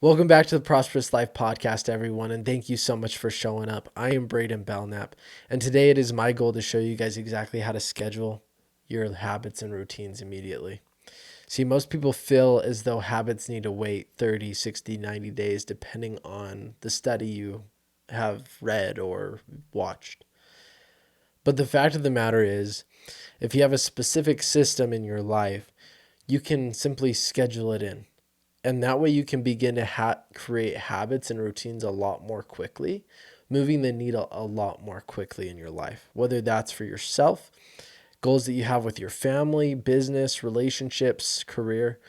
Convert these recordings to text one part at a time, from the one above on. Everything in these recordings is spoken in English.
Welcome back to the Prosperous Life Podcast, everyone, and thank you so much for showing up. I am Braiden Belnap, and today it is my goal to show you guys exactly how to schedule your habits and routines immediately. See, most people feel as though habits need to wait 30, 60, 90 days, depending on the study you have read or watched. But the fact of the matter is, if you have a specific system in your life, you can simply schedule it in. And that way you can begin to create habits and routines a lot more quickly, moving the needle a lot more quickly in your life, whether that's for yourself, goals that you have with your family, business, relationships, career.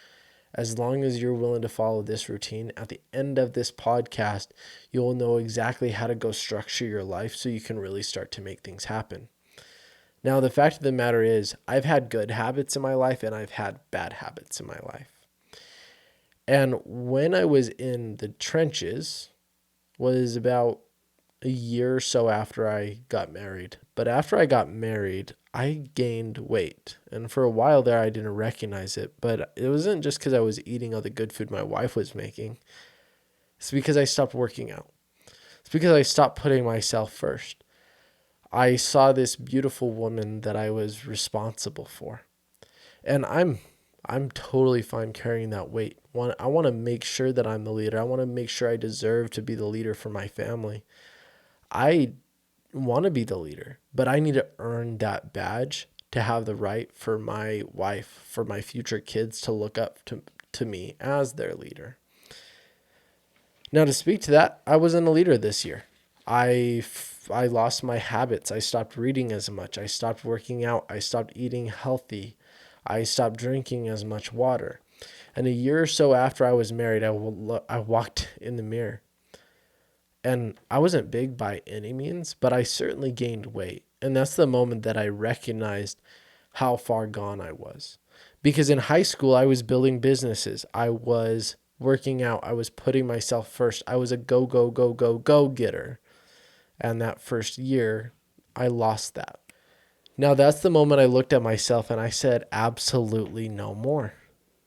As long as you're willing to follow this routine, at the end of this podcast, you'll know exactly how to go structure your life so you can really start to make things happen. Now, the fact of the matter is, I've had good habits in my life and I've had bad habits in my life. And when I was in the trenches was about a year or so after I got married. But after I got married, I gained weight. And for a while there, I didn't recognize it. But it wasn't just because I was eating all the good food my wife was making. It's because I stopped working out. It's because I stopped putting myself first. I saw this beautiful woman that I was responsible for. And I'm totally fine carrying that weight. I want to make sure that I'm the leader. I want to make sure I deserve to be the leader for my family. I want to be the leader, but I need to earn that badge to have the right for my wife, for my future kids to look up to me as their leader. Now, to speak to that, I wasn't a leader this year. I lost my habits. I stopped reading as much. I stopped working out. I stopped eating healthy. I stopped drinking as much water. And a year or so after I was married, I walked in the mirror. And I wasn't big by any means, but I certainly gained weight. And that's the moment that I recognized how far gone I was. Because in high school, I was building businesses. I was working out. I was putting myself first. I was a go getter. And that first year, I lost that. Now, that's the moment I looked at myself and I said, absolutely no more.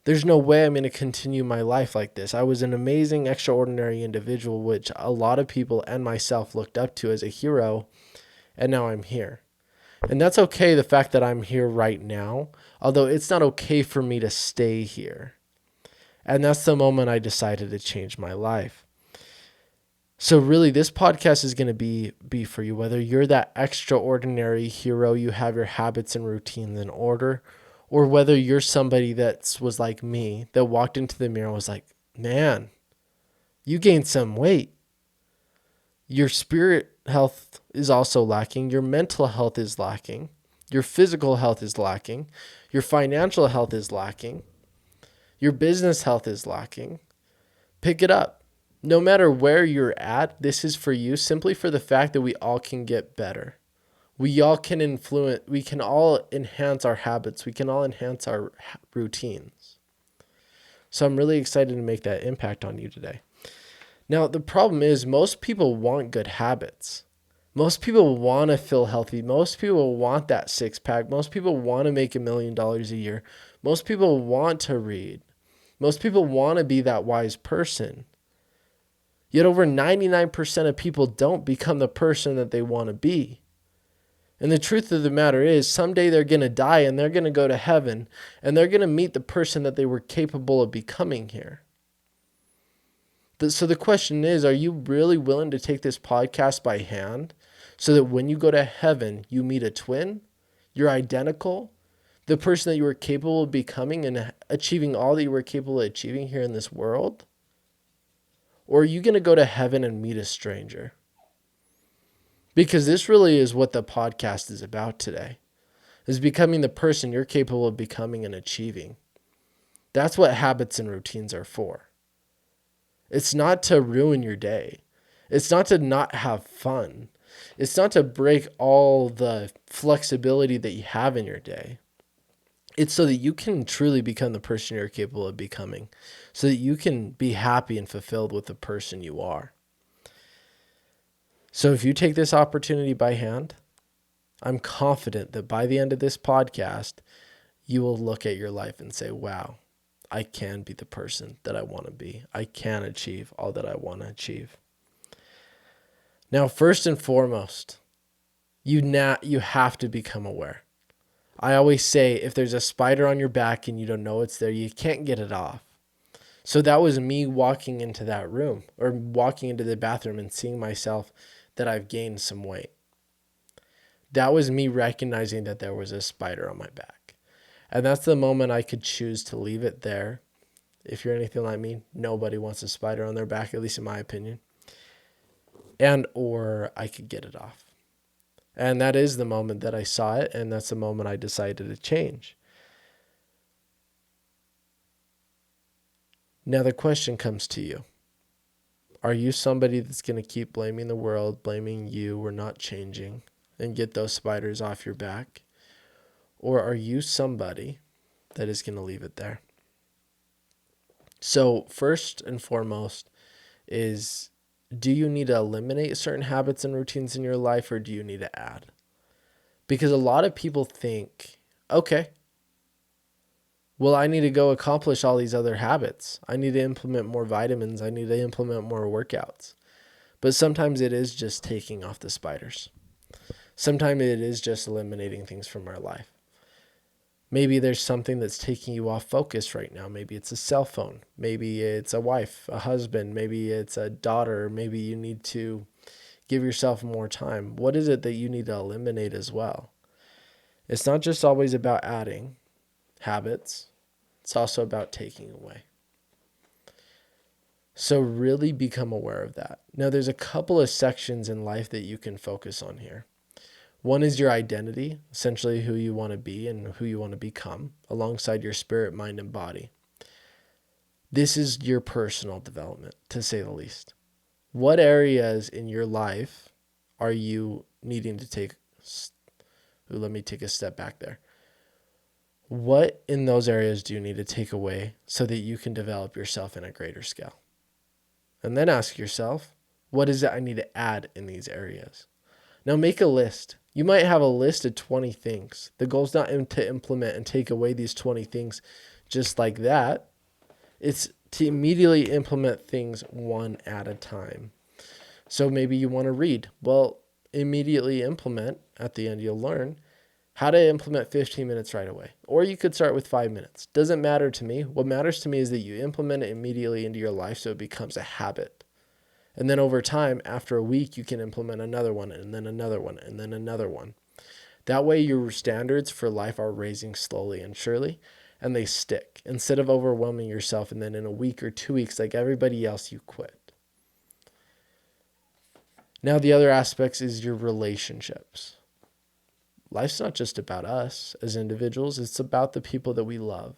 There's no way I'm going to continue my life like this. I was an amazing, extraordinary individual, which a lot of people and myself looked up to as a hero, and now I'm here. And that's okay, the fact that I'm here right now, although it's not okay for me to stay here. And that's the moment I decided to change my life. So really, this podcast is going to be for you, whether you're that extraordinary hero, you have your habits and routines in order, or whether you're somebody that was like me, that walked into the mirror and was like, man, you gained some weight. Your spirit health is also lacking. Your mental health is lacking. Your physical health is lacking. Your financial health is lacking. Your business health is lacking. Pick it up. No matter where you're at, this is for you, simply for the fact that we all can get better. We all can we can all enhance our habits. We can all enhance our routines. So I'm really excited to make that impact on you today. Now, the problem is most people want good habits. Most people want to feel healthy. Most people want that six pack. Most people want to make $1 million a year. Most people want to read. Most people want to be that wise person. Yet over 99% of people don't become the person that they want to be. And the truth of the matter is, someday they're going to die and they're going to go to heaven and they're going to meet the person that they were capable of becoming here. So the question is, are you really willing to take this podcast by hand so that when you go to heaven, you meet a twin, you're identical, the person that you were capable of becoming and achieving all that you were capable of achieving here in this world? Or are you going to go to heaven and meet a stranger? Because this really is what the podcast is about today, is becoming the person you're capable of becoming and achieving. That's what habits and routines are for. It's not to ruin your day. It's not to not have fun. It's not to break all the flexibility that you have in your day. It's so that you can truly become the person you're capable of becoming, so that you can be happy and fulfilled with the person you are. So if you take this opportunity by hand, I'm confident that by the end of this podcast, you will look at your life and say, wow, I can be the person that I want to be. I can achieve all that I want to achieve. Now, first and foremost, you have to become aware. I always say if there's a spider on your back and you don't know it's there, you can't get it off. So that was me walking into that room or walking into the bathroom and seeing myself that I've gained some weight. That was me recognizing that there was a spider on my back. And that's the moment I could choose to leave it there. If you're anything like me, nobody wants a spider on their back, at least in my opinion. And or I could get it off. And that is the moment that I saw it, and that's the moment I decided to change. Now the question comes to you. Are you somebody that's going to keep blaming the world, blaming you or not changing, and get those spiders off your back? Or are you somebody that is going to leave it there? So first and foremost is, do you need to eliminate certain habits and routines in your life, or do you need to add? Because a lot of people think, okay, well, I need to go accomplish all these other habits. I need to implement more vitamins. I need to implement more workouts. But sometimes it is just taking off the spiders. Sometimes it is just eliminating things from our life. Maybe there's something that's taking you off focus right now. Maybe it's a cell phone. Maybe it's a wife, a husband. Maybe it's a daughter. Maybe you need to give yourself more time. What is it that you need to eliminate as well? It's not just always about adding habits. It's also about taking away. So really become aware of that. Now, there's a couple of sections in life that you can focus on here. One is your identity, essentially who you want to be and who you want to become, alongside your spirit, mind, and body. This is your personal development, to say the least. What areas in your life are you needing to take? Let me take a step back there. What in those areas do you need to take away so that you can develop yourself in a greater scale? And then ask yourself, what is it I need to add in these areas? Now make a list. You might have a list of 20 things. The goal is not to implement and take away these 20 things just like that. It's to immediately implement things one at a time. So maybe you want to read. Well, immediately implement. At the end, you'll learn how to implement 15 minutes right away. Or you could start with 5 minutes. Doesn't matter to me. What matters to me is that you implement it immediately into your life so it becomes a habit. And then over time, after a week, you can implement another one, and then another one, and then another one. That way your standards for life are raising slowly and surely, and they stick. Instead of overwhelming yourself and then in a week or 2 weeks, like everybody else, you quit. Now the other aspects is your relationships. Life's not just about us as individuals. It's about the people that we love.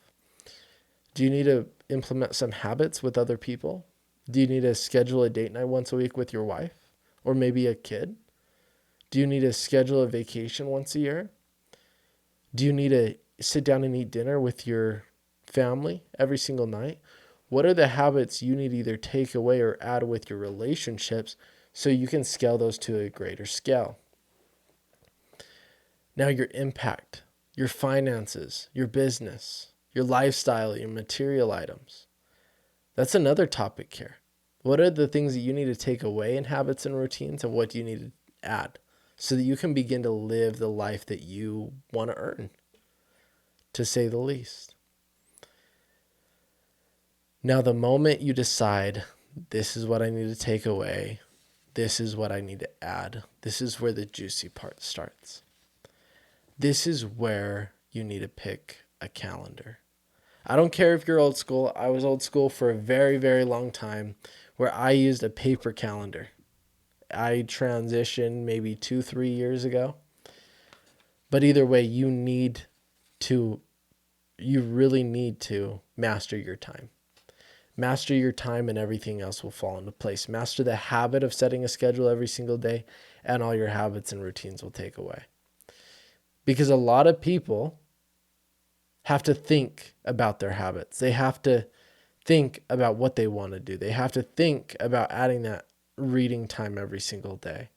Do you need to implement some habits with other people? Do you need to schedule a date night once a week with your wife or maybe a kid? Do you need to schedule a vacation once a year? Do you need to sit down and eat dinner with your family every single night? What are the habits you need to either take away or add with your relationships so you can scale those to a greater scale? Now your impact, your finances, your business, your lifestyle, your material items. That's another topic here. What are the things that you need to take away in habits and routines, and what do you need to add so that you can begin to live the life that you want to earn, to say the least? Now, the moment you decide, this is what I need to take away, this is what I need to add, this is where the juicy part starts. This is where you need to pick a calendar. I don't care if you're old school. I was old school for a very, very long time where I used a paper calendar. I transitioned maybe 2-3 years ago. But either way, you really need to master your time. Master your time and everything else will fall into place. Master the habit of setting a schedule every single day, and all your habits and routines will take away. Because a lot of people have to think about their habits. They have to think about what they want to do. They have to think about adding that reading time every single day.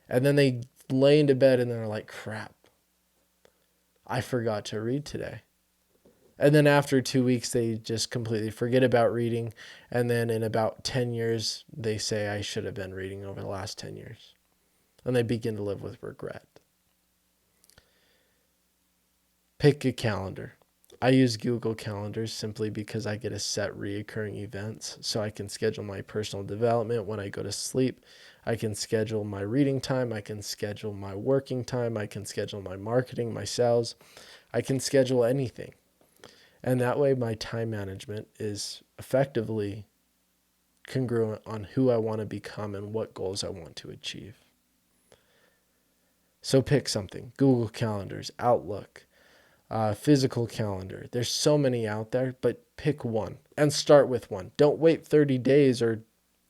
And then they lay into bed and they're like, crap, I forgot to read today. And then after 2 weeks, they just completely forget about reading. And then in about 10 years, they say, I should have been reading over the last 10 years. And they begin to live with regret. Pick a calendar. I use Google Calendars simply because I get to set reoccurring events so I can schedule my personal development when I go to sleep. I can schedule my reading time. I can schedule my working time. I can schedule my marketing, my sales. I can schedule anything. And that way my time management is effectively congruent on who I want to become and what goals I want to achieve. So pick something. Google Calendars, Outlook, physical calendar. There's so many out there, but pick one and start with one. Don't wait 30 days or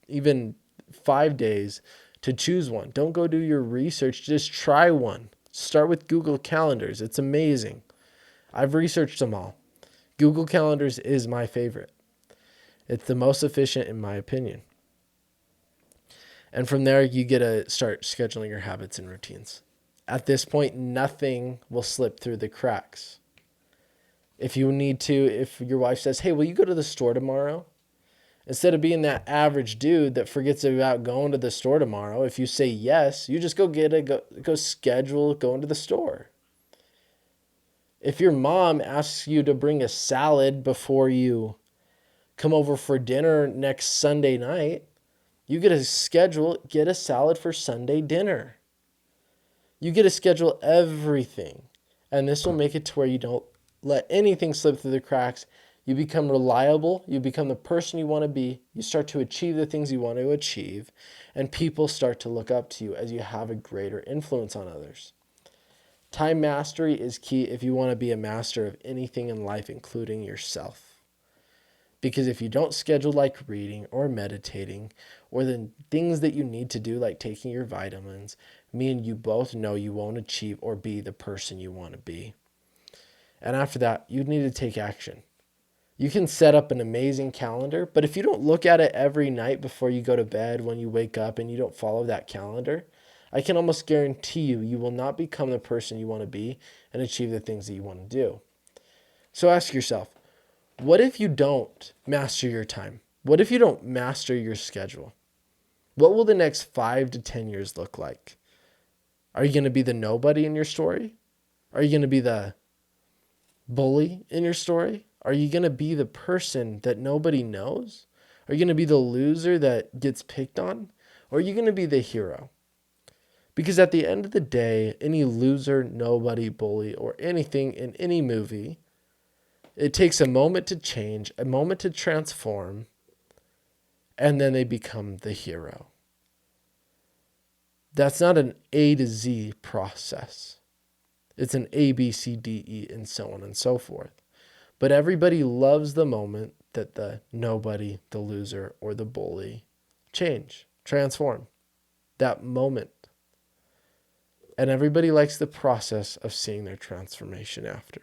even 5 days to choose one. Don't go do your research. Just try one. Start with Google Calendars. It's amazing. I've researched them all. Google Calendars is my favorite. It's the most efficient in my opinion. And from there, you get to start scheduling your habits and routines. At this point, nothing will slip through the cracks. If you need to, if your wife says, hey, will you go to the store tomorrow? Instead of being that average dude that forgets about going to the store tomorrow, if you say yes, you just go schedule going to the store. If your mom asks you to bring a salad before you come over for dinner next Sunday night, you get to get a salad for Sunday dinner. You get to schedule everything. And this will make it to where you don't let anything slip through the cracks. You become reliable. You become the person you want to be. You start to achieve the things you want to achieve. And people start to look up to you as you have a greater influence on others. Time mastery is key if you want to be a master of anything in life, including yourself. Because if you don't schedule like reading or meditating or the things that you need to do like taking your vitamins, me and you both know you won't achieve or be the person you want to be. And after that, you need to take action. You can set up an amazing calendar, but if you don't look at it every night before you go to bed, when you wake up and you don't follow that calendar, I can almost guarantee you will not become the person you want to be and achieve the things that you want to do. So ask yourself, what if you don't master your time? What if you don't master your schedule? What will the next 5 to 10 years look like? Are you going to be the nobody in your story? Are you going to be the bully in your story? Are you going to be the person that nobody knows? Are you going to be the loser that gets picked on? Or are you going to be the hero? Because at the end of the day, any loser, nobody, bully, or anything in any movie, it takes a moment to change, a moment to transform, and then they become the hero. That's not an A to Z process. It's an A, B, C, D, E, and so on and so forth. But everybody loves the moment that the nobody, the loser, or the bully change, transform. That moment. And everybody likes the process of seeing their transformation after.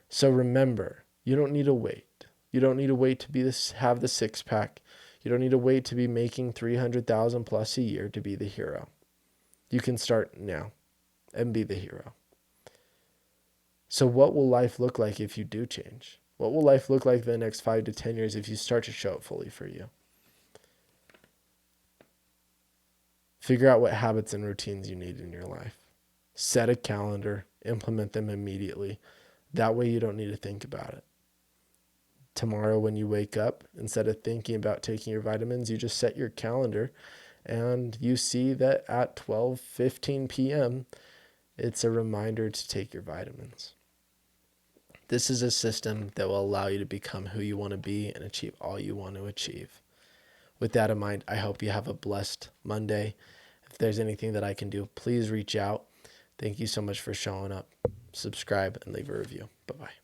So remember, you don't need to wait. You don't need to wait to have the six-pack. You don't need to wait to be making $300,000 plus a year to be the hero. You can start now and be the hero. So what will life look like if you do change? What will life look like the next 5 to 10 years if you start to show it fully for you? Figure out what habits and routines you need in your life. Set a calendar, implement them immediately. That way you don't need to think about it. Tomorrow when you wake up, instead of thinking about taking your vitamins, you just set your calendar and you see that at 12:15 p.m., it's a reminder to take your vitamins. This is a system that will allow you to become who you want to be and achieve all you want to achieve. With that in mind, I hope you have a blessed Monday. If there's anything that I can do, please reach out. Thank you so much for showing up. Subscribe and leave a review. Bye-bye.